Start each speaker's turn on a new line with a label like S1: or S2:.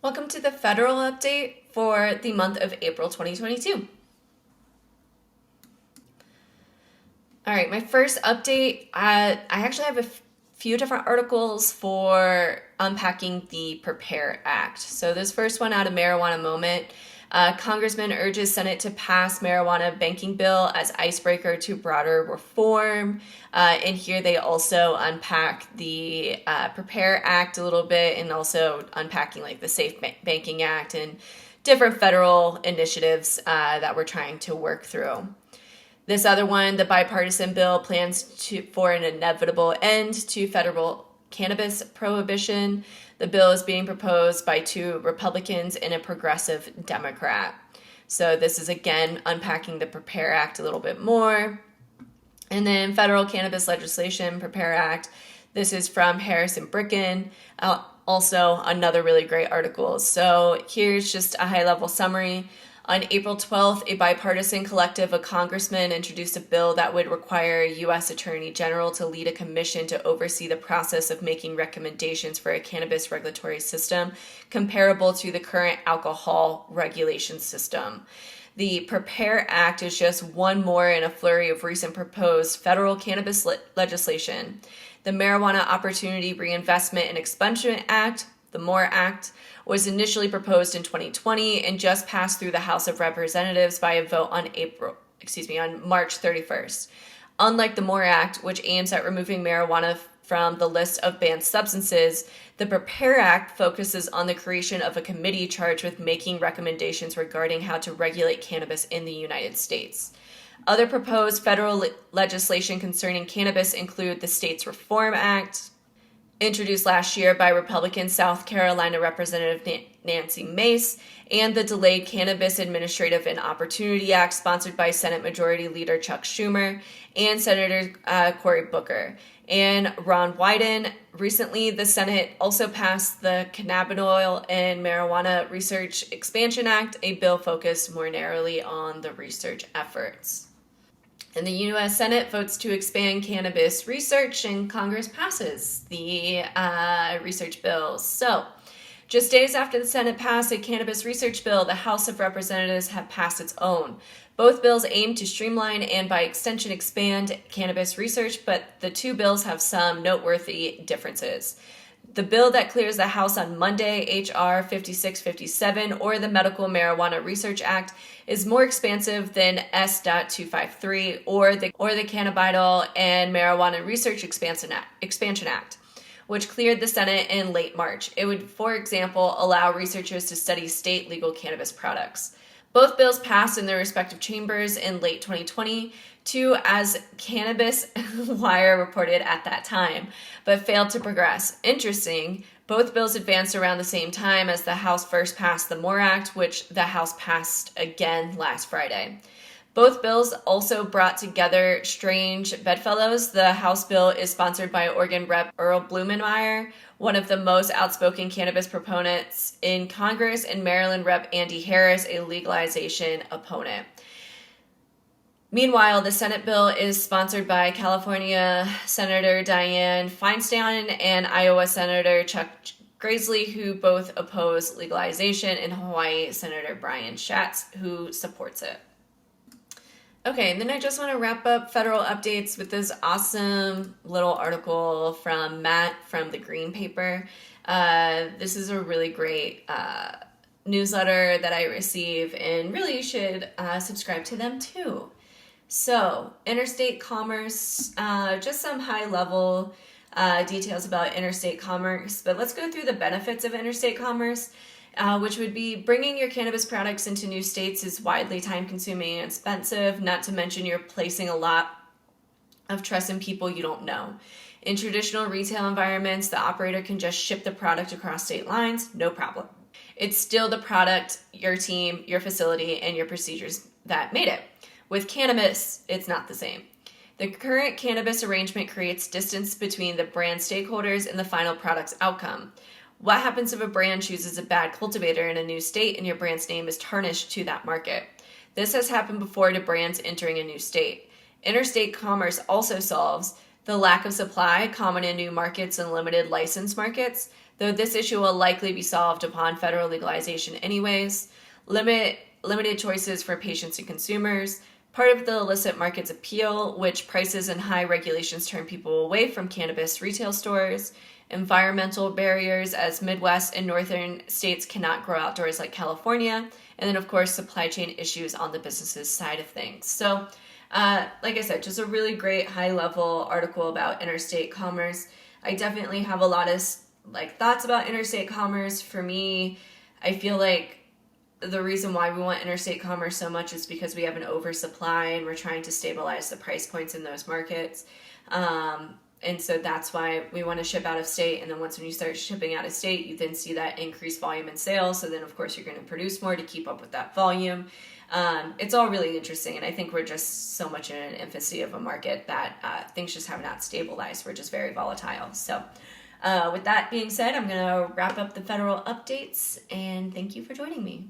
S1: Welcome to the federal update for the month of April 2022. All right, my first update, I actually have a few different articles for unpacking the PREPARE Act. So this first one out of Marijuana Moment, Congressman urges Senate to pass marijuana banking bill as icebreaker to broader reform. And here they also unpack the PREPARE Act a little bit, and also unpacking like the Safe Banking Act and different federal initiatives that we're trying to work through. This other one, the bipartisan bill plans for an inevitable end to federal cannabis prohibition. The bill is being proposed by two Republicans and a progressive Democrat. So this is, again, unpacking the PREPARE Act a little bit more. And then federal cannabis legislation, PREPARE Act. This is from Harris and Bricken. Also, another really great article. So here's just a high-level summary. On April 12th, a bipartisan collective of congressmen introduced a bill that would require a U.S. Attorney General to lead a commission to oversee the process of making recommendations for a cannabis regulatory system comparable to the current alcohol regulation system. The PREPARE Act is just one more in a flurry of recent proposed federal cannabis legislation. The Marijuana Opportunity Reinvestment and Expungement Act, the MORE Act, was initially proposed in 2020 and just passed through the House of Representatives by a vote on March 31st. Unlike the MORE Act, which aims at removing marijuana from the list of banned substances, the PREPARE Act focuses on the creation of a committee charged with making recommendations regarding how to regulate cannabis in the United States. Other proposed federal legislation concerning cannabis include the States Reform Act, introduced last year by Republican South Carolina Representative Nancy Mace, and the Delayed Cannabis Administrative and Opportunity Act, sponsored by Senate Majority Leader Chuck Schumer and Senator Cory Booker and Ron Wyden. Recently, the Senate also passed the Cannabinoid and Marijuana Research Expansion Act, a bill focused more narrowly on the research efforts. And the U.S. Senate votes to expand cannabis research, and Congress passes the research bills. So, just days after the Senate passed a cannabis research bill, the House of Representatives have passed its own. Both bills aim to streamline and, by extension, expand cannabis research, but the two bills have some noteworthy differences. The bill that clears the House on Monday, H.R. 5657, or the Medical Marijuana Research Act, is more expansive than S.253 or the Cannabinoid and Marijuana Research Expansion Act, which cleared the Senate in late March. It would, for example, allow researchers to study state legal cannabis products. Both bills passed in their respective chambers in late 2022, as Cannabis Wire reported at that time, but failed to progress. Interesting, both bills advanced around the same time as the House first passed the MORE Act, which the House passed again last Friday. Both bills also brought together strange bedfellows. The House bill is sponsored by Oregon Rep. Earl Blumenmeyer, one of the most outspoken cannabis proponents in Congress, and Maryland Rep. Andy Harris, a legalization opponent. Meanwhile, the Senate bill is sponsored by California Senator Dianne Feinstein and Iowa Senator Chuck Grassley, who both oppose legalization, and Hawaii Senator Brian Schatz, who supports it. Okay, and then I just want to wrap up federal updates with this awesome little article from Matt from the Green Paper. This is a really great newsletter that I receive, and really you should subscribe to them too. So, interstate commerce, just some high-level details about interstate commerce, but let's go through the benefits of interstate commerce. Which would be bringing your cannabis products into new states is widely time-consuming and expensive, not to mention you're placing a lot of trust in people you don't know. In traditional retail environments, the operator can just ship the product across state lines, no problem. It's still the product, your team, your facility, and your procedures that made it. With cannabis, it's not the same. The current cannabis arrangement creates distance between the brand stakeholders and the final product's outcome. What happens if a brand chooses a bad cultivator in a new state and your brand's name is tarnished to that market? This has happened before to brands entering a new state. Interstate commerce also solves the lack of supply, common in new markets and limited license markets. though this issue will likely be solved upon federal legalization anyways. Limited choices for patients and consumers. Part of the illicit market's appeal, which prices and high regulations turn people away from cannabis retail stores. Environmental barriers, as Midwest and northern states cannot grow outdoors like California. And then, of course, supply chain issues on the businesses side of things. So, like I said, just a really great high-level article about interstate commerce. I definitely have a lot of thoughts about interstate commerce. For me, I feel like the reason why we want interstate commerce so much is because we have an oversupply and we're trying to stabilize the price points in those markets. And so that's why we want to ship out of state. And then when you start shipping out of state, you then see that increased volume in sales. So then, of course, you're going to produce more to keep up with that volume. It's all really interesting. And I think we're just so much in an infancy of a market that things just have not stabilized. We're just very volatile. So with that being said, I'm going to wrap up the federal updates. And thank you for joining me.